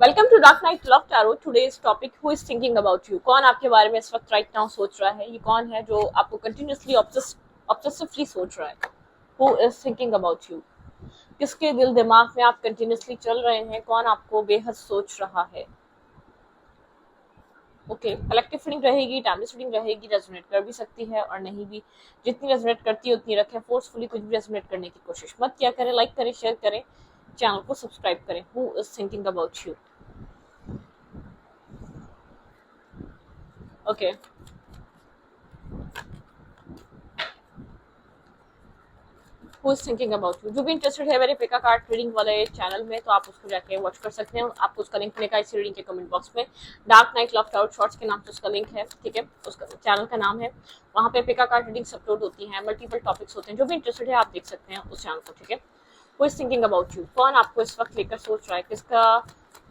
Welcome to Dark Night Love Tarot. Today's topic who is thinking about you. कौन आपके बारे में इस वक्त राइट नाउ सोच रहा है? ये कौन है जो आपको कंटिन्यूअसली ऑब्सेसिवली सोच रहा है? Who is thinking about you? किसके दिल दिमाग में आप कंटिन्यूअसली चल रहे हैं? कौन आपको बेहद सोच रहा है? ओके, कलेक्टिव फीलिंग रहेगी, टाइमलेस फीलिंग रहेगी, रेजोनेट कर भी सकती है और नहीं भी। जितनी रेजोनेट करती है उतनी रखें, फोर्सफुली कुछ भी रेजोनेट करने की कोशिश मत किया करें। लाइक करें, शेयर करें, चैनल को सब्सक्राइब करें। Who is thinking about you? Okay, who is thinking about you. जो भी इंटरेस्टेड है मेरे पिका कार्ड रीडिंग वाले चैनल में, तो आप उसको जाके वॉच कर सकते हैं। आपको उसका लिंक मिलेगा इसी रीडिंग के कमेंट बॉक्स में। Dark Night love taut shorts के नाम से उसका लिंक है, ठीक है, उसका चैनल का नाम है। वहाँ पे पिका कार्ड रीडिंग्स अपलोड होती हैं, मल्टीपल टॉपिक्स होते हैं। जो भी इंटरेस्टेड है आप देख सकते हैं उस चैनल को, ठीक है। Who is thinking about you. कौन आपको इस वक्त लेकर सोच रहा है?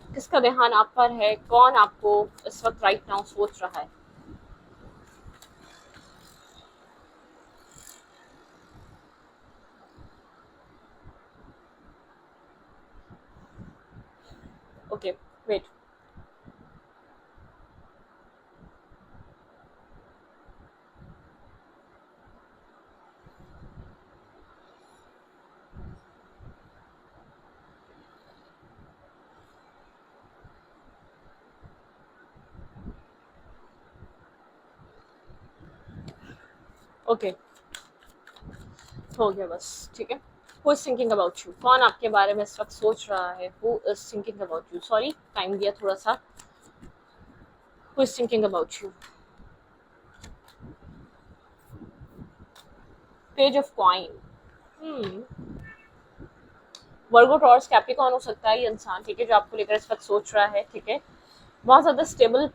किसका ध्यान आप पर है? कौन आपको इस वक्त राइट नाउ सोच रहा है? Okay, wait. ओके, हो गया बस, ठीक है। Who is thinking about you. कौन आपके बारे में इस वक्त सोच रहा है? Who is thinking about you. Sorry, time दिया थोड़ा सा। Who is thinking about you. Page of coin. Virgo, taurus, Capricorn हो सकता है ये इंसान, ठीक है, जो आपको लेकर इस वक्त सोच रहा है, ठीक है। बहुत ज्यादा स्टेबल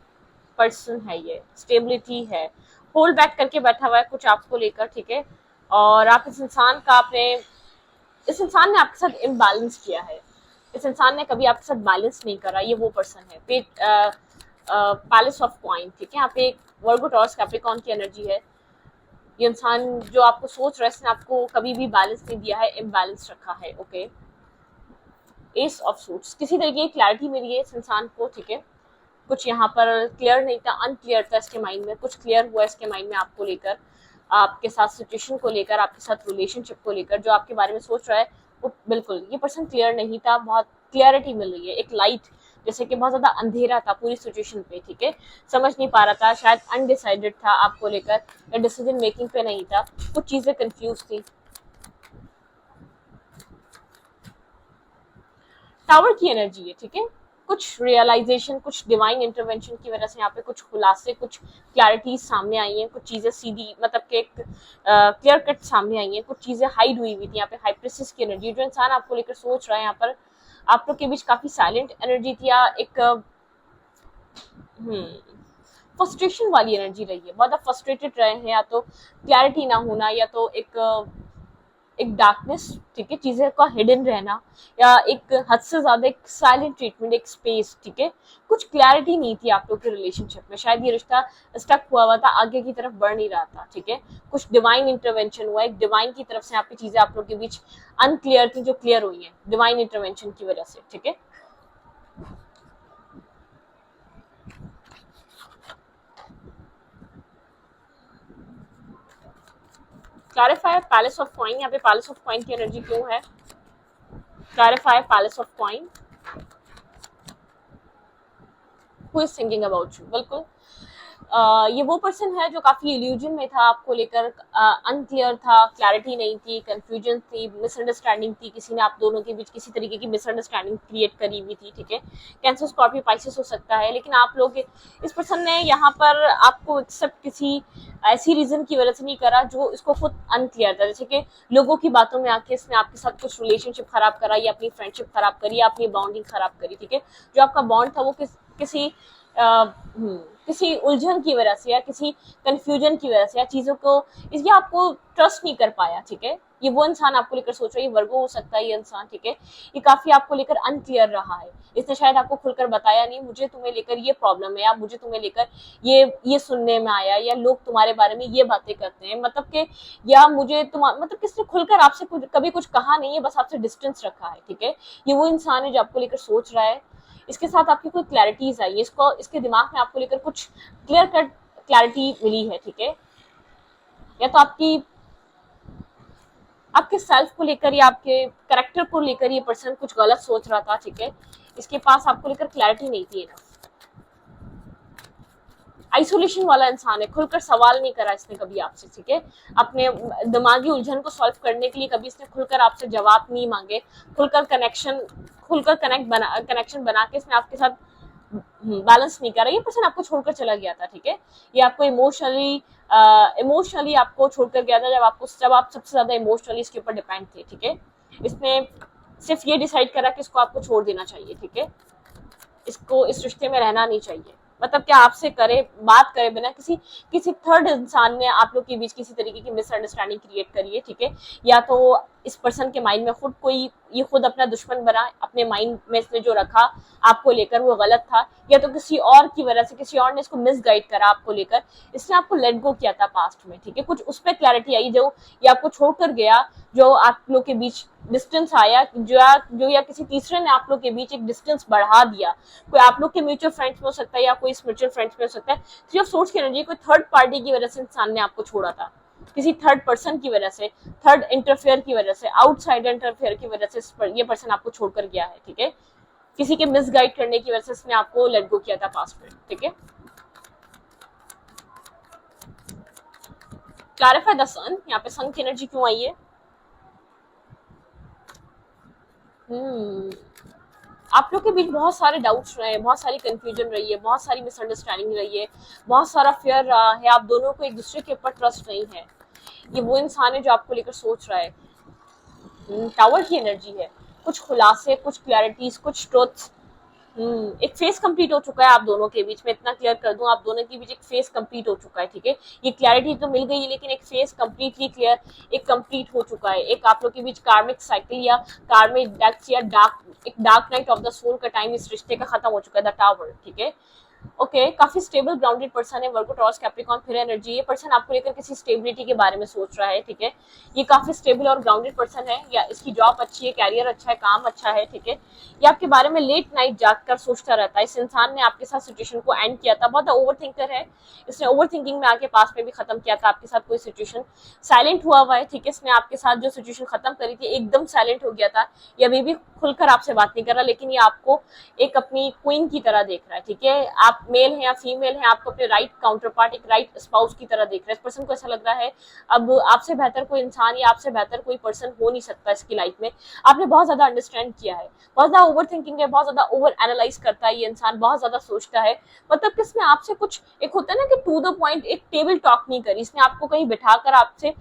पर्सन है ये, स्टेबिलिटी है। होल्ड बैक करके बैठा हुआ है कुछ आपको लेकर, ठीक है। और आप इस इंसान ने आपके साथ इम्बैलेंस किया है। इस इंसान ने कभी आपके साथ बैलेंस नहीं करा। ये वो पर्सन है। पैलेस ऑफ कॉइन, ठीक है। यहाँ पे एक वर्गो, टॉरस, कैप्रिकॉर्न की एनर्जी है। ये इंसान जो आपको सोच रहा है, इसने आपको कभी भी बैलेंस नहीं दिया है, इम्बैलेंस रखा है। ओके, एस ऑफ सूट्स, किसी तरीके की क्लैरिटी मिली है इस इंसान को, ठीक है। कुछ यहाँ पर क्लियर नहीं था, अनक्लियर था इसके माइंड में। कुछ क्लियर हुआ इसके माइंड में आपको लेकर, आपके साथ सिचुएशन को लेकर, आपके साथ रिलेशनशिप को लेकर। जो आपके बारे में सोच रहा है वो बिल्कुल, ये पर्सन क्लियर नहीं था। बहुत क्लियरिटी मिल रही है, एक लाइट, जैसे कि बहुत ज्यादा अंधेरा था पूरी सिचुएशन पे, ठीक है। समझ नहीं पा रहा था, शायद अनडिसाइडेड था आपको लेकर, या डिसीजन मेकिंग पे नहीं था, कुछ चीजें कंफ्यूज थी। टावर की एनर्जी है, ठीक है। कुछ रियलाइजेशन, कुछ डिवाइन इंटरवेंशन की वजह से यहाँ पे कुछ खुलासे, कुछ क्लैरिटी सामने आई हैं। कुछ चीजें सीधी, मतलब कि एक क्लियर कट सामने आई हैं। कुछ चीजें हाइड हुई हुई थी। यहाँ पे हाइप्रेसिस की एनर्जी, जो इंसान आपको लेकर सोच रहा है, यहाँ पर आप लोग के बीच काफी साइलेंट एनर्जी थी, या एक फ्रस्ट्रेशन वाली एनर्जी रही है। बहुत फ्रस्ट्रेटेड रहे हैं, या तो क्लैरिटी ना होना, या तो एक डार्कनेस, ठीक है, चीजें का हिडन रहना, या एक हद से ज्यादा एक साइलेंट ट्रीटमेंट, एक स्पेस, ठीक है। कुछ क्लैरिटी नहीं थी आप लोग के रिलेशनशिप में। शायद ये रिश्ता स्टक हुआ था, आगे की तरफ बढ़ नहीं रहा था, ठीक है। कुछ डिवाइन इंटरवेंशन हुआ, एक डिवाइन की तरफ से यहाँ पे चीजें आप लोग के बीच अनक्लियर थी, जो क्लियर हुई है डिवाइन इंटरवेंशन की वजह से, ठीक है। Clarify palace of coin. यहाँ पे पैलेस ऑफ कॉइन की एनर्जी क्यों है? Clarify palace of coin. Who is thinking about you. बिल्कुल, ये वो पर्सन है जो काफी इल्यूजन में था आपको लेकर, अनक्लियर था, क्लैरिटी नहीं थी, कंफ्यूजन थी, मिसअंडरस्टैंडिंग थी। किसी ने आप दोनों के बीच किसी तरीके की मिसअंडरस्टैंडिंग क्रिएट करी हुई थी, ठीक है। कैंसर, स्कॉर्पियो, पाइसेस हो सकता है। लेकिन आप लोग, इस पर्सन ने यहाँ पर आपको एक्सेप्ट किसी ऐसी रीजन की वजह से नहीं करा जो इसको खुद अनक्लियर था। जैसे कि लोगों की बातों में आके इसने आपके साथ कुछ रिलेशनशिप खराब करा, या अपनी फ्रेंडशिप खराब करी, या अपनी बॉन्डिंग खराब करी, ठीक है। जो आपका बॉन्ड था वो किसी किसी उलझन की वजह से, या किसी कंफ्यूजन की वजह से, या चीजों को, इसलिए आपको ट्रस्ट नहीं कर पाया, ठीक है। ये वो इंसान आपको लेकर सोच रहा है, ये वर्गो हो सकता है ये इंसान, ठीक है। ये काफी आपको लेकर अनक्लियर रहा है। इसने शायद आपको खुलकर बताया नहीं, मुझे तुम्हें लेकर ये प्रॉब्लम है, या मुझे तुम्हें लेकर ये सुनने में आया, या लोग तुम्हारे बारे में ये बातें करते हैं, मतलब कि, या मुझे तुम, मतलब किसने खुलकर आपसे कभी कुछ कहा नहीं है, बस आपसे डिस्टेंस रखा है, ठीक है। ये वो इंसान है जो आपको लेकर सोच रहा है। इसके साथ आपकी कोई क्लैरिटीज आई, इसको इसके दिमाग में आपको लेकर कुछ क्लियर कट क्लैरिटी मिली है, ठीक है, या तो आपके सेल्फ को लेकर या आपके करेक्टर को लेकर ये पर्सन कुछ गलत सोच रहा था, ठीक है, इसके पास आपको लेकर क्लैरिटी नहीं थी ना, आइसोलेशन वाला इंसान है, खुलकर सवाल नहीं करा इसने कभी आपसे, ठीक है, अपने दिमागी उलझन को सॉल्व करने के लिए कभी इसने खुलकर आपसे जवाब नहीं मांगे, खुलकर कनेक्शन बना के इसने आपके साथ बैलेंस नहीं करा, ये पर्सन आपको छोड़कर चला गया था, ठीक है, ये आपको इमोशनली आपको छोड़कर गया था जब आप सबसे ज्यादा इमोशनली इसके ऊपर डिपेंड थे, ठीक है, इसने सिर्फ ये डिसाइड करा कि इसको आपको छोड़ देना चाहिए, ठीक है, इसको इस रिश्ते में रहना नहीं चाहिए, मतलब क्या आपसे बात करे बिना किसी थर्ड इंसान ने आप लोग के बीच किसी तरीके की मिसअंडरस्टैंडिंग क्रिएट करी है, ठीक है, या तो इस पर्सन के माइंड में ये खुद अपना दुश्मन बना, अपने माइंड में इसने जो रखा आपको लेकर वो गलत था, या तो किसी और की वजह से किसी और ने इसको मिसगाइड करा आपको लेकर, इसने आपको लेट गो किया था पास्ट में, ठीक है, कुछ उस पर क्लैरिटी आई जो ये आपको छोड़कर गया, जो आप लोग के बीच डिस्टेंस आया, जो या किसी तीसरे ने आप लोग के बीच एक डिस्टेंस बढ़ा दिया, कोई आप लोग के म्यूचुअल फ्रेंड्स में हो सकता है या कोई स्पिरिचुअल फ्रेंड्स में हो सकता है, थ्री ऑफ सोर्स की एनर्जी कोई थर्ड पार्टी की वजह से इंसान ने आपको छोड़ा था, किसी थर्ड पर्सन की वजह से, थर्ड इंटरफेयर की वजह से, आउटसाइड इंटरफेयर की वजह से ये पर्सन आपको छोड़कर गया है, ठीक है, किसी के मिसगाइड करने की वजह से इसने आपको लेट गो किया था पास्ट में, ठीक है, क्लैरिफाई द सन, यहाँ पे सन की एनर्जी क्यों आई है, आप लोग के बीच बहुत सारे डाउट्स रहे, बहुत सारी कंफ्यूजन रही है, बहुत सारी मिसअंडरस्टैंडिंग रही है, बहुत सारा फियर रहा है, आप दोनों को एक दूसरे के ऊपर ट्रस्ट नहीं है, ये वो इंसान है जो आपको लेकर सोच रहा है, टावर की एनर्जी है, कुछ खुलासे, कुछ क्लैरिटीज, कुछ ट्रुथ्स, एक फेस कंप्लीट हो चुका है आप दोनों के बीच में, इतना क्लियर कर दूं, आप दोनों के बीच एक फेस कंप्लीट हो चुका है, ठीक है, ये क्लैरिटी तो मिल गई है लेकिन एक फेस कंप्लीटली क्लियर, एक कंप्लीट हो चुका है, एक आप लोग के बीच कार्मिक साइकिल या कार्मिक डेथ या dark night of the soul का टाइम इस रिश्ते का खत्म हो चुका है, द टावर, ठीक है, ओके, काफी स्टेबल ग्राउंडेड पर्सन है, वर्गो टॉरस कैप्रिकॉर्न फिर एनर्जी, ये पर्सन आपको लेकर किसी स्टेबिलिटी के बारे में सोच रहा है, ठीक है, ये काफी स्टेबल और ग्राउंडेड पर्सन है, या इसकी जॉब अच्छी है, कैरियर अच्छा है, काम अच्छा है, ठीक है, ये आपके बारे में लेट नाइट जागकर सोचता रहता है, इस इंसान ने आपके साथ सिचुएशन को एंड किया था, बहुत ओवर थिंकर है, इसने ओवर थिंकिंग में आके पास में भी खत्म किया था आपके साथ कोई सिचुएशन, साइलेंट हुआ है, ठीक है, इसने आपके साथ जो सिचुएशन खत्म करी थी एकदम साइलेंट हो गया था, ये अभी भी खुलकर आपसे बात नहीं कर रहा, लेकिन ये आपको एक अपनी क्वीन की तरह देख रहा है, ठीक है, आप मेल है या फीमेल है, आपको अपने राइट काउंटर पार्ट, एक राइट स्पाउस की तरह देख रहा है, इस पर्सन को ऐसा लग रहा है अब आपसे बेहतर कोई इंसान या आपसे बेहतर कोई पर्सन हो नहीं सकता इसकी लाइफ में, आपने बहुत ज्यादा अंडरस्टैंड किया है, बहुत ज्यादा ओवर थिंकिंग है, बहुत ज्यादा ओवर एनालाइज करता है ये इंसान, बहुत ज्यादा सोचता है, मतलब कि इसने आपसे कुछ एक होता है ना कि टू द पॉइंट एक टेबल टॉक नहीं करी, इसने आपको कहीं बिठाकर आपसे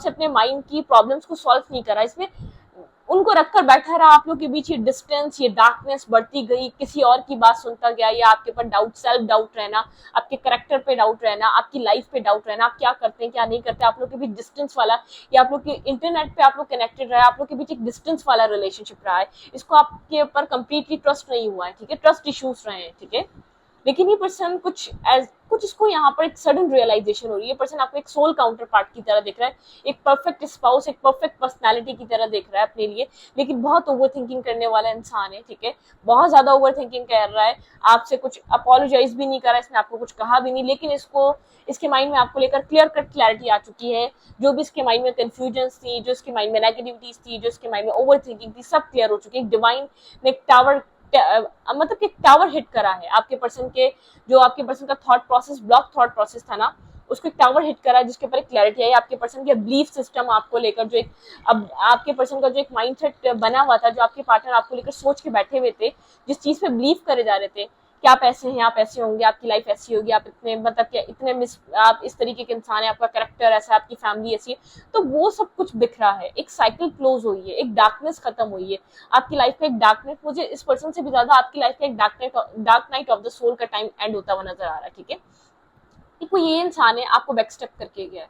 अपने माइंड की प्रॉब्लम्स को सॉल्व नहीं करा, इसमें उनको रखकर बैठा रहा, आप लोग के बीच ये डिस्टेंस, ये डार्कनेस बढ़ती गई, किसी और की बात सुनता गया, या आपके ऊपर डाउट, सेल्फ डाउट रहना, आपके करेक्टर पे डाउट रहना, आपकी लाइफ पे डाउट रहना, आप क्या करते हैं क्या नहीं करते, आप लोग के बीच डिस्टेंस वाला, या आप लोग के इंटरनेट पे आप लोग कनेक्टेड रहे, आप लोग के बीच एक डिस्टेंस वाला रिलेशनशिप रहा है, इसको आपके ऊपर कंप्लीटली ट्रस्ट नहीं हुआ है, ठीक है, ट्रस्ट इश्यूज रहे हैं, ठीक है, लेकिन ये पर्सन कुछ इसको यहाँ पर एक सडन रियलाइजेशन हो रही है, पर्सन आपको एक सोल काउंटर पार्ट की तरह देख रहा है, एक परफेक्ट स्पाउस, एक परफेक्ट पर्सनालिटी की तरह देख रहा है अपने लिए, लेकिन बहुत ओवर थिंकिंग करने वाला इंसान है, ठीक है, बहुत ज्यादा ओवर थिंकिंग कर रहा है, आपसे कुछ अपोलोजाइज भी नहीं करा, इसने आपको कुछ कहा भी नहीं, लेकिन इसके माइंड में आपको लेकर क्लियर कट क्लैरिटी आ चुकी है, जो भी इसके माइंड में कंफ्यूजन थी, जो इसके माइंड में नेगेटिविटीज थी, जो इसके माइंड में ओवर थिंकिंग थी, सब क्लियर हो चुकी है, डिवाइन ने एक टावर मतलब कि टावर हिट करा है आपके पर्सन का thought process, block thought process था ना, उसको एक टावर हिट करा है, जिसके ऊपर एक क्लैरिटी आई, आपके पर्सन के बिलीफ सिस्टम आपको लेकर जो एक अब आपके पर्सन का जो एक माइंडसेट बना हुआ था, जो आपके पार्टनर आपको लेकर सोच के बैठे हुए थे, जिस चीज पे बिलीव करे जा रहे थे कि आप ऐसे हैं, आप ऐसे होंगे, आपकी लाइफ ऐसी होगी, आप इतने मतलब कि आप इस तरीके के इंसान है, आपका कैरेक्टर ऐसा है, आपकी फैमिली ऐसी है, तो वो सब कुछ बिखरा है, एक साइकिल क्लोज हुई है, एक डार्कनेस खत्म हुई है आपकी लाइफ का, एक डार्कनेस, मुझे इस पर्सन से भी ज्यादा आपकी लाइफ का एक dark night of the soul का टाइम एंड होता हुआ नजर आ रहा है, ठीक है, कोई ये इंसान है आपको बैकस्टेप करके गया है,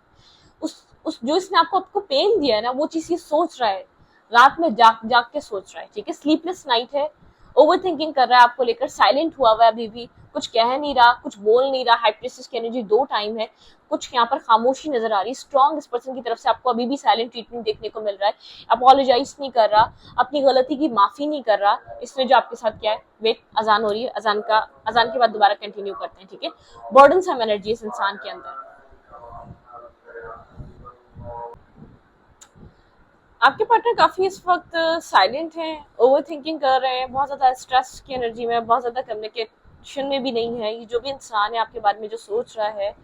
उस जो इसने आपको पेन दिया है ना, वो चीज ये सोच रहा है, रात में जाग के सोच रहा है, ठीक है, स्लीपलेस नाइट है, ओवर थिंकिंग कर रहा है आपको लेकर, साइलेंट हुआ हुआ है, अभी भी कुछ कह नहीं रहा, कुछ बोल नहीं रहा। हाई प्रीस्टेस की एनर्जी 2 टाइम है, कुछ यहाँ पर खामोशी नजर आ रही है। स्ट्रॉन्ग इस पर्सन की तरफ से आपको अभी भी साइलेंट ट्रीटमेंट देखने को मिल रहा है। अपोलोजाइज नहीं कर रहा, अपनी गलती की माफी नहीं कर रहा। इसने जो आपके साथ किया है, वेट अजान हो रही है, अजान के बाद दोबारा कंटिन्यू करते हैं, ठीक है। बर्डन सम एनर्जी इस इंसान के अंदर। आपके पार्टनर काफी इस वक्त साइलेंट हैं, ओवर थिंकिंग कर रहे हैं, बहुत ज्यादा स्ट्रेस की एनर्जी में, बहुत ज्यादा कम्युनिकेशन में भी नहीं है। ये जो भी इंसान है आपके बारे में जो सोच रहा है,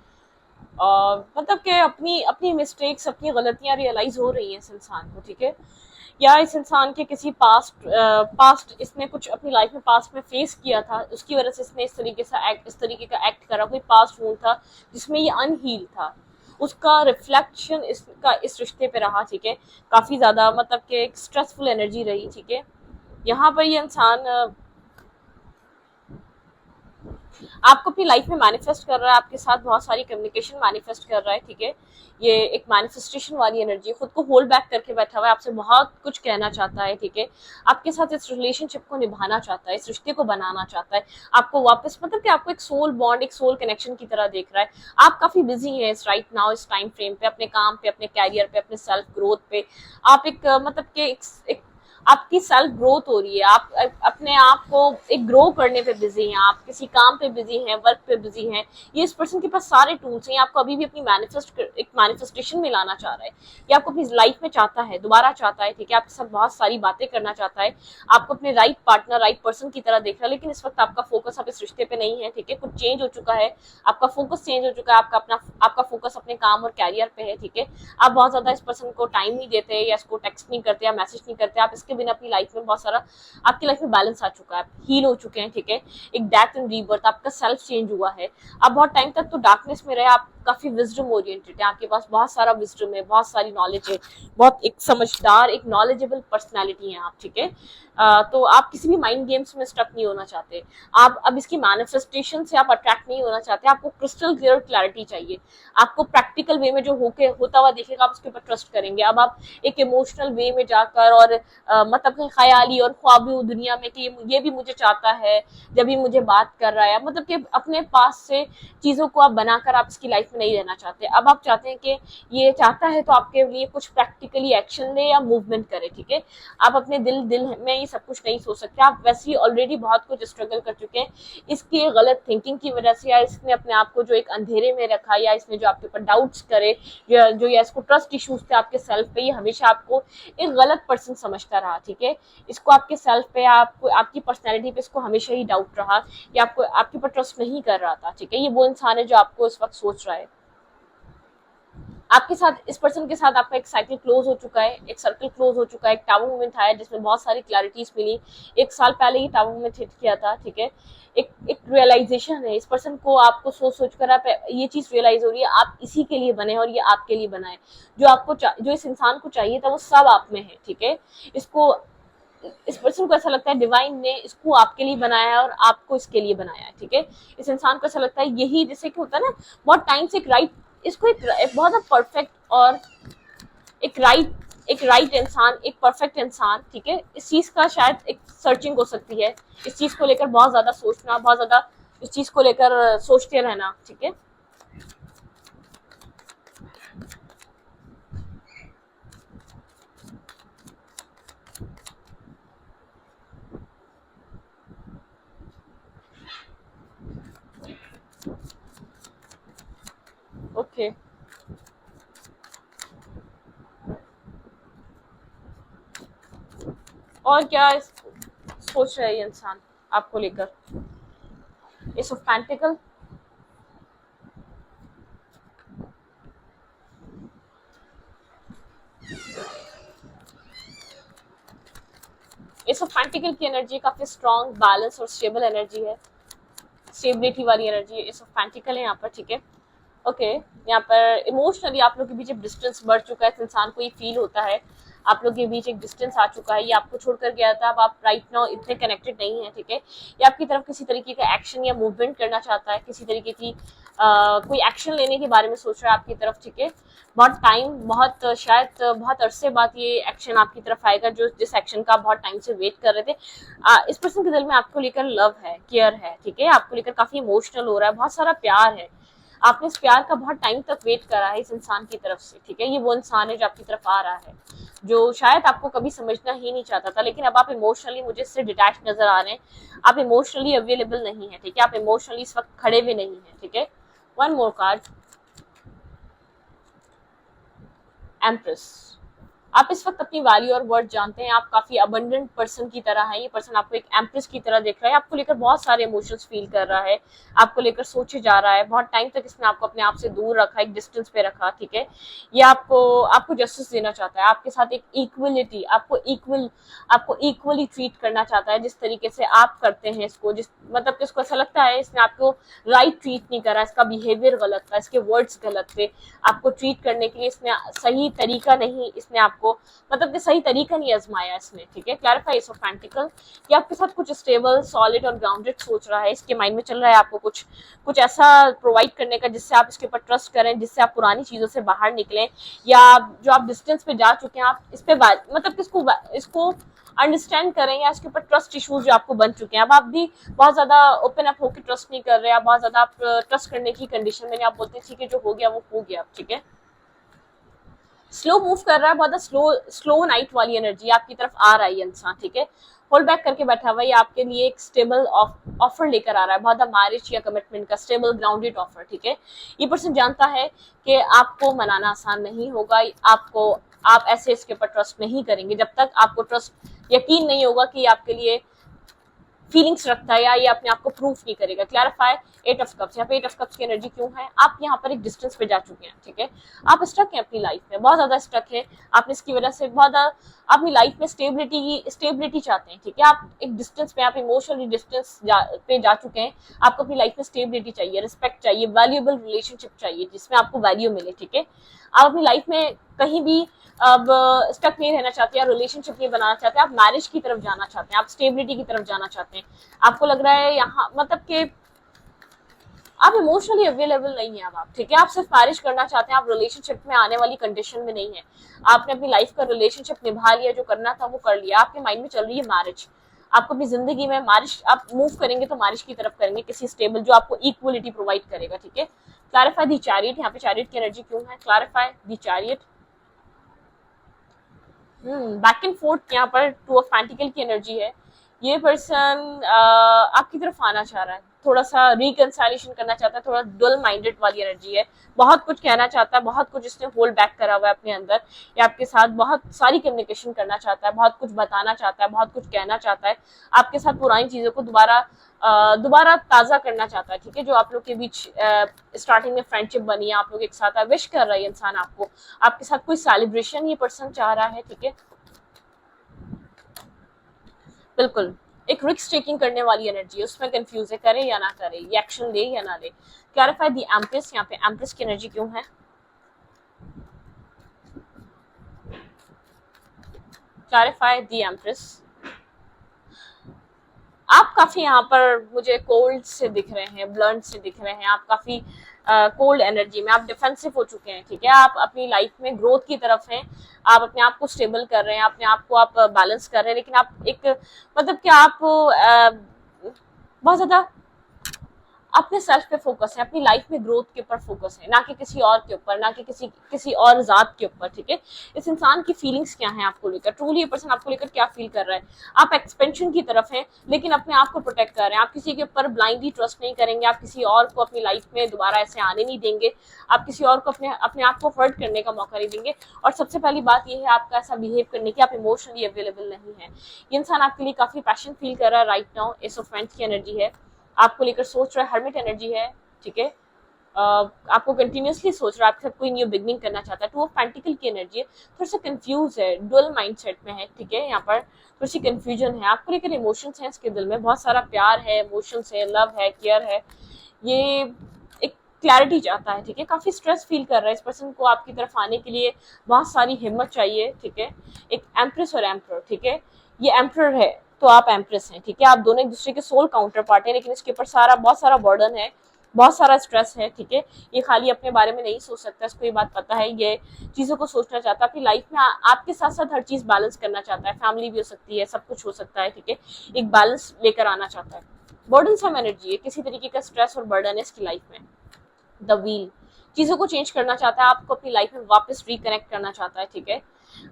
मतलब कि अपनी अपनी मिस्टेक्स, अपनी गलतियां रियलाइज हो रही हैं इस इंसान को, ठीक है। या इस इंसान के किसी पास्ट इसने कुछ अपनी लाइफ में पास्ट में फेस किया था, उसकी वजह से इसने इस तरीके का एक्ट करा। कोई पास्ट वूंड था जिसमें ये अनहील था, उसका रिफ्लेक्शन इसका इस रिश्ते पे रहा, ठीक है। काफी ज्यादा मतलब कि एक स्ट्रेसफुल एनर्जी रही, ठीक है। यहाँ पर ये इंसान आपको अपनी लाइफ में मैनिफेस्ट कर रहा है, आपके साथ बहुत सारी कम्युनिकेशन मैनिफेस्ट कर रहा है, ठीक है। ये एक मैनिफेस्टेशन वाली एनर्जी है, खुद को होल्ड बैक करके बैठा हुआ है, आपसे बहुत कुछ कहना चाहता है, ठीक है। आपके साथ इस रिलेशनशिप को निभाना चाहता है, इस रिश्ते को बनाना चाहता है, आपको वापस मतलब कि आपको एक सोल बॉन्ड, एक सोल कनेक्शन की तरह देख रहा है। आप काफी बिजी हैं इस राइट नाउ, इस टाइम फ्रेम पे, अपने काम पे, अपने कैरियर पे, अपने सेल्फ ग्रोथ पे। आप एक मतलब कि एक आपकी सेल्फ ग्रोथ हो रही है, आप अपने आप को एक ग्रो करने पे बिजी हैं, आप किसी काम पे बिजी हैं, वर्क पे बिजी हैं। ये इस पर्सन के पास सारे टूल्स हैं, आपको अभी भी अपनी एक मैनिफेस्टेशन में लाना चाह रहा है। ये आपको अपनी लाइफ में चाहता है, दोबारा चाहता है, ठीक है। आपके साथ बहुत सारी बातें करना चाहता है, आपको अपने राइट पार्टनर, राइट पर्सन की तरह देख रहा है। लेकिन इस वक्त आपका फोकस आप इस रिश्ते पे नहीं है, ठीक है। कुछ चेंज हो चुका है, आपका फोकस चेंज हो चुका है, आपका फोकस अपने काम और कैरियर पे है, ठीक है। आप बहुत ज्यादा इस पर्सन को टाइम नहीं देते, या इसको टेक्स्ट नहीं करते, या मैसेज नहीं करते। आप इसके बिना अपनी लाइफ में बहुत सारा, आपकी लाइफ में बैलेंस आ चुका है, हील हो चुके हैं, ठीक है। एक डेथ एंड रीबर्थ, आपका सेल्फ चेंज हुआ है। आप बहुत टाइम तक तो डार्कनेस में रहे, आप काफी विजडम ओरिएंटेड है, आपके पास बहुत सारा विजडम है, बहुत सारी नॉलेज है, बहुत एक समझदार, एक नॉलेजेबल पर्सनैलिटी है आप, ठीक है। तो आप किसी भी माइंड गेम्स में स्टक नहीं होना चाहते। आप अब इसकी मैनिफेस्टेशन से आप अट्रैक्ट नहीं होना चाहते, आपको क्रिस्टल क्लियर क्लैरिटी चाहिए। आपको प्रैक्टिकल वे में जो होता हुआ देखेगा, आप उसके ऊपर ट्रस्ट करेंगे। अब आप एक इमोशनल वे में जाकर और मतलब ख्याली और ख्वाबी दुनिया में कि ये भी मुझे चाहता है, जब भी मुझे बात कर रहा है, मतलब कि अपने पास से चीजों को आप बनाकर आप इसकी लाइफ में नहीं रहना चाहते। अब आप चाहते हैं कि ये चाहता है तो आपके लिए कुछ प्रैक्टिकली एक्शन ले या मूवमेंट करे, ठीक है। आप अपने दिल में ये सब कुछ नहीं सोच सकते, आप वैसे ही ऑलरेडी बहुत कुछ स्ट्रगल कर चुके हैं। इसकी गलत थिंकिंग की वजह से, या इसने अपने आप को जो एक अंधेरे में रखा, या इसने जो आपके ऊपर डाउट्स करे, या इसको ट्रस्ट इश्यूज थे आपके सेल्फ पे, ये हमेशा आपको एक गलत पर्सन समझता रहा, ठीक है। इसको आपके सेल्फ पे, आपको आपकी पर्सनैलिटी पे इसको हमेशा ही डाउट रहा, या आपको आपके ऊपर ट्रस्ट नहीं कर रहा था, ठीक है। ये वो इंसान है जो आपको इस वक्त सोच रहा है। आपके साथ, इस पर्सन के साथ आपका एक साइकिल क्लोज हो चुका है, एक सर्कल क्लोज हो चुका है, एक टावर मूवमेंट आया जिसमें बहुत सारी क्लैरिटीज मिली। 1 साल पहले ये टावर मूवमेंट हिट किया था, ठीक है। एक रियलाइजेशन है इस पर्सन को, आपको सोच कर आप ये चीज रियलाइज हो रही है, आप इसी के लिए बने हैं और ये आपके लिए बना है। जो इस इंसान को चाहिए था वो सब आप में है, ठीक है। इस पर्सन को ऐसा लगता है डिवाइन ने इसको आपके लिए बनाया है और आपको इसके लिए बनाया है, ठीक है। इस इंसान को ऐसा लगता है यही, जैसे कि होता है ना, बहुत टाइम से एक बहुत परफेक्ट और एक राइट इंसान, एक परफेक्ट इंसान, ठीक है। इस चीज का शायद एक सर्चिंग हो सकती है, इस चीज को लेकर बहुत ज्यादा सोचना, बहुत ज्यादा इस चीज को लेकर सोचते रहना, ठीक है। ओके, और क्या सोच रहा है ये इंसान आपको लेकर? S of pentacle, S of pentacle की एनर्जी काफी स्ट्रॉन्ग, बैलेंस और स्टेबल एनर्जी है, स्टेबिलिटी वाली एनर्जी है। एस ऑफ पेंटिकल है यहाँ पर, ठीक है। ओके, यहाँ पर इमोशनली आप लोग के बीच डिस्टेंस बढ़ चुका है, इस इंसान को ये फील होता है। आप लोग के बीच एक डिस्टेंस आ चुका है, ये आपको छोड़कर गया था, अब आप राइट नाउ इतने कनेक्टेड नहीं है, ठीक है। ये आपकी तरफ किसी तरीके का एक्शन या मूवमेंट करना चाहता है, किसी तरीके की कोई एक्शन लेने के बारे में सोच रहा है आपकी तरफ, ठीक है। बहुत टाइम, बहुत शायद बहुत अरसे बाद ये एक्शन आपकी तरफ आएगा, जो जिस एक्शन का आप बहुत टाइम से वेट कर रहे थे। इस पर्सन के दिल में आपको लेकर लव है, केयर है, ठीक है। आपको लेकर काफी इमोशनल हो रहा है, बहुत सारा प्यार है। आपने इस प्यार का बहुत टाइम तक वेट करा है इस इंसान की तरफ से, ठीक है। ये वो इंसान है जो आपकी तरफ आ रहा है, जो शायद आपको कभी समझना ही नहीं चाहता था, लेकिन अब आप इमोशनली मुझे इससे डिटैच नजर आ रहे हैं। आप इमोशनली अवेलेबल नहीं है, ठीक है। आप इमोशनली इस वक्त खड़े भी नहीं है, ठीक है। One more card, empress. आप इस वक्त अपनी वैल्यू और वर्थ जानते हैं, आप काफी अबंडेंट पर्सन की तरह है। ये पर्सन आपको एक एम्प्रेस की तरह देख रहा है, आपको लेकर बहुत सारे इमोशंस फील कर रहा है, आपको लेकर सोचे जा रहा है। बहुत टाइम तक इसने आपको अपने आप से दूर रखा, एक डिस्टेंस पे रखा, ठीक है। ये आपको जस्टिस देना चाहता है, आपके साथ एक इक्वलिटी, आपको इक्वली ट्रीट करना चाहता है, जिस तरीके से आप करते हैं इसको, जिस मतलब कि इसको ऐसा लगता है इसने आपको राइट ट्रीट नहीं करा, इसका बिहेवियर गलत था, इसके वर्ड्स गलत थे, आपको ट्रीट करने के लिए इसने सही तरीका नहीं, इसने आपको मतलब कि सही तरीका नहीं आजमाया इसने, ठीक है। क्लैरिफाई एस ऑफ पेंटिकल, कि आपके साथ कुछ स्टेबल, सॉलिड और ग्राउंडेड सोच रहा है, इसके माइंड में चल रहा है आपको कुछ ऐसा प्रोवाइड करने का जिससे आप इसके ऊपर ट्रस्ट करें, जिससे आप पुरानी चीजों से बाहर निकलें, या जो आप डिस्टेंस पे जा चुके हैं आप इस पे मतलब इसको अंडरस्टैंड करें, या इसके ऊपर ट्रस्ट इश्यूज जो आपको बन चुके हैं। अब आप भी बहुत ज्यादा ओपन अप होकर ट्रस्ट नहीं कर रहे हैं, बहुत ज्यादा आप ट्रस्ट करने की कंडीशन में नहीं, आप बोलते हैं ठीक है जो हो गया वो हो गया, ठीक है। स्लो मूव कर रहा है, बहुत स्लो नाइट वाली एनर्जी आपकी तरफ आ रहा है ये इंसान, ठीक है। होल्ड बैक करके बैठा हुआ है, ये आपके लिए एक स्टेबल ऑफर लेकर आ रहा है, बहुत मैरिज या कमिटमेंट का स्टेबल ग्राउंडेड ऑफर, ठीक है। ये पर्सन जानता है कि आपको मनाना आसान नहीं होगा, आप ऐसे इसके ऊपर ट्रस्ट नहीं करेंगे जब तक आपको ट्रस्ट यकीन नहीं होगा कि आपके लिए फीलिंग्स रखता है, या ये अपने आप को प्रूफ नहीं करेगा। क्लैरिफाई एट ऑफ कप्स, यहाँ पे एट ऑफ कप्स की एनर्जी क्यों है, आप यहाँ पर एक डिस्टेंस पे जा चुके हैं, ठीक है। आप स्टक हैं अपनी लाइफ में, बहुत ज्यादा स्टक है, आपने इसकी वजह से बहुत ज्यादा अपनी लाइफ में स्टेबिलिटी चाहते हैं, ठीक है। आप एक डिस्टेंस पे, आप इमोशनली डिस्टेंस पे जा चुके हैं, आपको अपनी लाइफ में स्टेबिलिटी चाहिए, रिस्पेक्ट चाहिए, वैल्यूएबल रिलेशनशिप चाहिए जिसमें आपको वैल्यू मिले, ठीक है। आप अपनी लाइफ में कहीं भी अब स्टक नहीं रहना चाहते, आप रिलेशनशिप नहीं बनाना चाहते, आप मैरिज की तरफ जाना चाहते हैं, आप स्टेबिलिटी की तरफ जाना चाहते हैं। आपको लग रहा है यहाँ मतलब कि आप इमोशनली अवेलेबल नहीं है अब आप, ठीक है। आप सिर्फ मैरिज करना चाहते हैं, आप रिलेशनशिप में आने वाली कंडीशन में नहीं है। आपने अपनी लाइफ का रिलेशनशिप निभा लिया, जो करना था वो कर लिया, आपके माइंड में चल रही है मैरिज। आपको अपनी जिंदगी में मैरिज, आप मूव करेंगे तो मैरिज की तरफ करेंगे, किसी स्टेबल जो आपको इक्वलिटी प्रोवाइड करेगा, ठीक है। क्लैरिफाई दी चैरियट, यहाँ पे चैरियट की एनर्जी क्यों है, clarify the chariot. Back and fourth यहाँ पर टू ऑफ पेंटिकल की एनर्जी है। ये पर्सन आपकी तरफ आना चाह रहा है, थोड़ा सा रिकंसाइलेशन करना चाहता है, थोड़ा डुअल माइंडेड वाली एनर्जी है, बहुत कुछ कहना चाहता है, बहुत कुछ इसने होल्ड बैक करा हुआ है अपने अंदर, या आपके साथ बहुत सारी कम्युनिकेशन करना चाहता है, बहुत कुछ बताना चाहता है, बहुत कुछ कहना चाहता है, आपके साथ पुरानी चीजों को दोबारा ताजा करना चाहता है, ठीक है। जो आप लोग के बीच स्टार्टिंग में फ्रेंडशिप बनी है, आप लोग एक साथ विश कर रहे हैं इंसान आपको, आपके साथ कोई सेलिब्रेशन ये पर्सन चाह रहा है, ठीक है। बिल्कुल एक रिस्क टेकिंग करने वाली एनर्जी है, उसमें कंफ्यूज है, करे या ना करे, ये एक्शन ले या ना ले। क्लैरिफाई दी एम्प्रेस, यहाँ पे एम्प्रेस की एनर्जी क्यों है, क्लैरिफाई दी एम्प्रेस। आप काफी यहाँ पर मुझे कोल्ड से दिख रहे हैं, ब्लंट से दिख रहे हैं, आप काफी कोल्ड एनर्जी में, आप डिफेंसिव हो चुके हैं, ठीक है। आप अपनी लाइफ में ग्रोथ की तरफ हैं, आप अपने आप को स्टेबल कर रहे हैं, अपने आप को आप बैलेंस कर रहे हैं, लेकिन आप एक मतलब कि आप बहुत ज्यादा अपने सेल्फ पे फोकस है, अपनी लाइफ में ग्रोथ के ऊपर फोकस है, ना कि किसी और के ऊपर, ना कि किसी और जात के ऊपर, ठीक है। इस इंसान की फीलिंग्स क्या है आपको लेकर, ट्रूली ये पर्सन आपको लेकर क्या फील कर रहा है। आप एक्सपेंशन की तरफ हैं, लेकिन अपने आप को प्रोटेक्ट कर रहे हैं, आप किसी के ऊपर ब्लाइंडली ट्रस्ट नहीं करेंगे, आप किसी और को अपनी लाइफ में दोबारा ऐसे आने नहीं देंगे, आप किसी और को अपने आप को हर्ट करने का मौका नहीं देंगे। और सबसे पहली बात यह है आपका ऐसा बिहेव करने की, आप इमोशनली अवेलेबल नहीं है। ये इंसान आपके लिए काफी पैशन फील कर रहा है right now, S of wands की एनर्जी है, आपको लेकर सोच रहा है, हर्मिट एनर्जी है, ठीक है। आपको कंटिन्यूसली सोच रहा है, आपके साथ कोई न्यू बिगनिंग करना चाहता है। टू ऑफ पेंटिकल की एनर्जी है, थोड़ा सा कंफ्यूज है, डुअल माइंडसेट में है, ठीक है। यहाँ पर थोड़ी सी कंफ्यूजन है, आपको लेकर इमोशंस हैं इसके दिल में, बहुत सारा प्यार है, इमोशंस है, लव है, केयर है। ये एक क्लैरिटी चाहता है, ठीक है, काफी स्ट्रेस फील कर रहा है, इस पर्सन को आपकी तरफ आने के लिए बहुत सारी हिम्मत चाहिए, ठीक है। एक एम्प्रेस और एम्प्रर, ठीक है, ये एम्प्रर है तो आप एम्प्रेस हैं, ठीक है, आप दोनों एक दूसरे के सोल काउंटर पार्ट है, लेकिन इसके ऊपर बहुत सारा बर्डन है, बहुत सारा स्ट्रेस है, ठीक है। ये खाली अपने बारे में नहीं सोच सकता, इसको ये बात पता है, ये चीजों को सोचना चाहता है, अपनी लाइफ में आपके साथ साथ हर चीज बैलेंस करना चाहता है, फैमिली भी हो सकती है, सब कुछ हो सकता है, ठीक है, एक बैलेंस लेकर आना चाहता है। बर्डन सम एनर्जी है, किसी तरीके का स्ट्रेस और बर्डन है इसकी लाइफ में। द व्हील, चीजों को चेंज करना चाहता है, आपको अपनी लाइफ में वापस रिकनेक्ट करना चाहता है, ठीक है।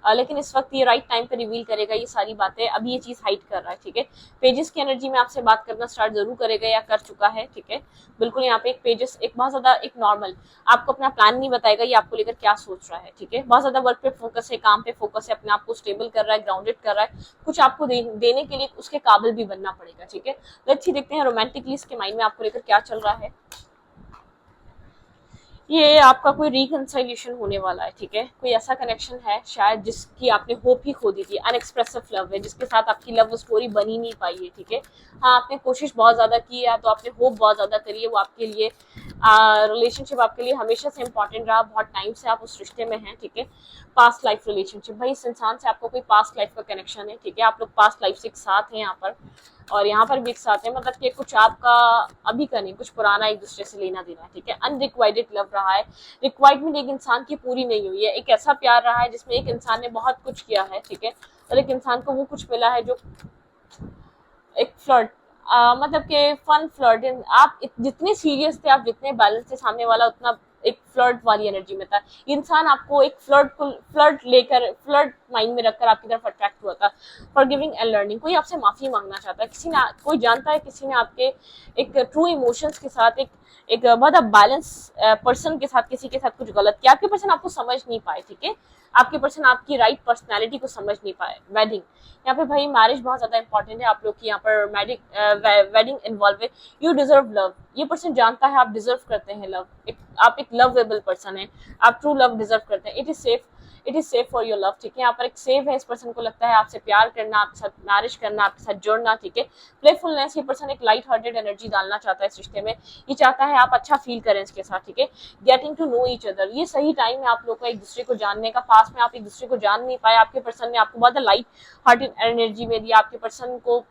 लेकिन इस वक्त ये राइट टाइम पे रिवील करेगा ये सारी बातें, अभी ये चीज हाइड कर रहा है, ठीक है। पेजेस की एनर्जी में आपसे बात करना स्टार्ट जरूर करेगा या कर चुका है, ठीक है, बिल्कुल। यहाँ पे एक पेजेस, एक बहुत ज्यादा एक नॉर्मल, आपको अपना प्लान नहीं बताएगा ये आपको लेकर क्या सोच रहा है, ठीक है। बहुत ज्यादा वर्क पे फोकस है, काम पे फोकस है, अपने आप को स्टेबल कर रहा है, ग्राउंडेड कर रहा है, कुछ आपको देने के लिए उसके काबिल भी बनना पड़ेगा, ठीक है। लेट्स सी, देखते हैं रोमांटिकली इसके माइंड में आपको लेकर क्या चल रहा है। ये आपका कोई रिकंसाइलेशन होने वाला है, ठीक है, कोई ऐसा कनेक्शन है शायद जिसकी आपने होप ही खो दी थी, अनएक्सप्रेसिव लव है, जिसके साथ आपकी लव स्टोरी बनी नहीं पाई है, ठीक है। हाँ, आपने कोशिश बहुत ज्यादा की है, तो आपने होप बहुत ज्यादा करी है, वो आपके लिए रिलेशनशिप आपके लिए हमेशा से इंपॉर्टेंट रहा, बहुत टाइम से आप उस रिश्ते में हैं, ठीक है। पास्ट लाइफ रिलेशनशिप, भाई इस इंसान से आपको कोई पास्ट लाइफ का कनेक्शन है, ठीक है, आप लोग पास्ट लाइफ से एक साथ हैं यहाँ पर, और यहाँ पर भी एक साथ है, मतलब कि कुछ आपका अभी का नहीं, कुछ पुराना एक दूसरे से लेना देना है, ठीक है। अनरिक्वाइटेड लव रहा है, रिक्वायरमेंट एक इंसान की पूरी नहीं हुई है, एक ऐसा प्यार रहा है जिसमें एक इंसान ने बहुत कुछ किया है, ठीक है, और एक इंसान को वो कुछ मिला है जो एक फ्लर्ट, मतलब के फन फ्लर्ट, आप जितने सीरियस थे, आप जितने बैलेंस थे, सामने वाला उतना एक फ्लर्ट वाली एनर्जी में था। इंसान आपको एक फ्लर्ट माइंड में रखकर आपकी तरफ अट्रैक्ट हुआ था। फॉरगिविंग एंड लर्निंग, कोई आपसे माफी मांगना चाहता है, कोई जानता है किसी ने आपके एक ट्रू इमोशंस के साथ एक बहुत बैलेंस पर्सन के साथ किसी के साथ कुछ गलत किया, आपके पर्सन आपको समझ नहीं पाए, ठीक है, आपके पर्सन आपकी राइट पर्सनैलिटी को समझ नहीं पाए। वेडिंग, यहाँ पे भाई मैरिज बहुत ज्यादा इंपॉर्टेंट है आप लोग की, यहाँ पर वेडिंग इन्वॉल्व है। यू डिजर्व लव, ये पर्सन जानता है आप डिजर्व करते हैं लव, आप एक लवेबल पर्सन है, आप ट्रू लव डिजर्व करते हैं। It is safe for your love, ठीक है, यहाँ पर एक सेफ है, इस पर्सन को लगता है आपसे प्यार करना, आपके साथ मैरिज करना, आपके साथ जुड़ना, ठीक है। प्लेफुलनेस, ये पर्सन एक लाइट हार्टेड एनर्जी डालना चाहता है इस रिश्ते में, ये चाहता है आप अच्छा फील करें इसके साथ, ठीक है। Getting to know each other, ये सही टाइम है आप लोग का एक दूसरे को जानने का, पास में आप एक दूसरे को जान नहीं पाए, आपके पर्सन ने आपको बहुत लाइट हार्टेड एनर्जी में दिया, आपके पर्सन को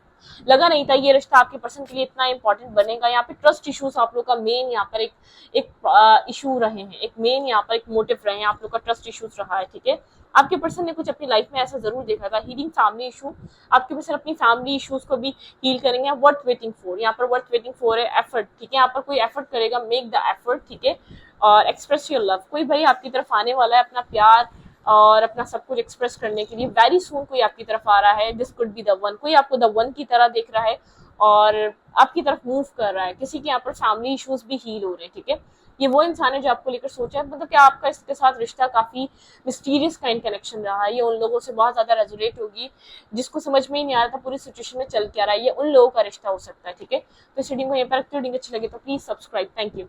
लगा नहीं था ये रिश्ता आपके पर्सन के लिए इतना इंपॉर्टेंट बनेगा। यहाँ पे ट्रस्ट इश्यूज आप लोग का मेन यहाँ पर एक इशू रहे हैं, एक मेन यहाँ पर एक मोटिव रहे हैं, आप लोग का ट्रस्ट इश्यूज रहा है, ठीक है। आपके पर्सन ने कुछ अपनी लाइफ में ऐसा जरूर देखा था, हीलिंग फैमिली इशू, आपके पर्सन अपनी फैमिली इश्यूज को भी हील करेंगे। वर्थ वेटिंग फॉर, यहाँ पर वर्थ वेटिंग फॉर है एफर्ट, ठीक है, यहाँ पर कोई एफर्ट करेगा, मेक द एफर्ट, ठीक है, और एक्सप्रेस योर लव, कोई भाई आपकी तरफ आने वाला है अपना प्यार और अपना सब कुछ एक्सप्रेस करने के लिए, वेरी सून कोई आपकी तरफ आ रहा है, this could be the one, कोई आपको द वन की तरह देख रहा है और आपकी तरफ मूव कर रहा है, किसी के यहाँ पर फैमिली इश्यूज भी हील हो रहे हैं, ठीक है। ये वो इंसान है जो आपको लेकर सोचा है, मतलब क्या आपका इसके साथ रिश्ता काफी मिस्टीरियस काइंड कनेक्शन रहा है, ये उन लोगों से बहुत ज्यादा रेजोनेट होगी जिसको समझ में ही नहीं आ रहा था पूरी सिचुएशन में चल क्या रहा है, ये उन लोगों का रिश्ता हो सकता है, ठीक है। तो इस वीडियो को यहाँ पर रखते हो, अच्छी लगे तो प्लीज सब्सक्राइब, थैंक यू।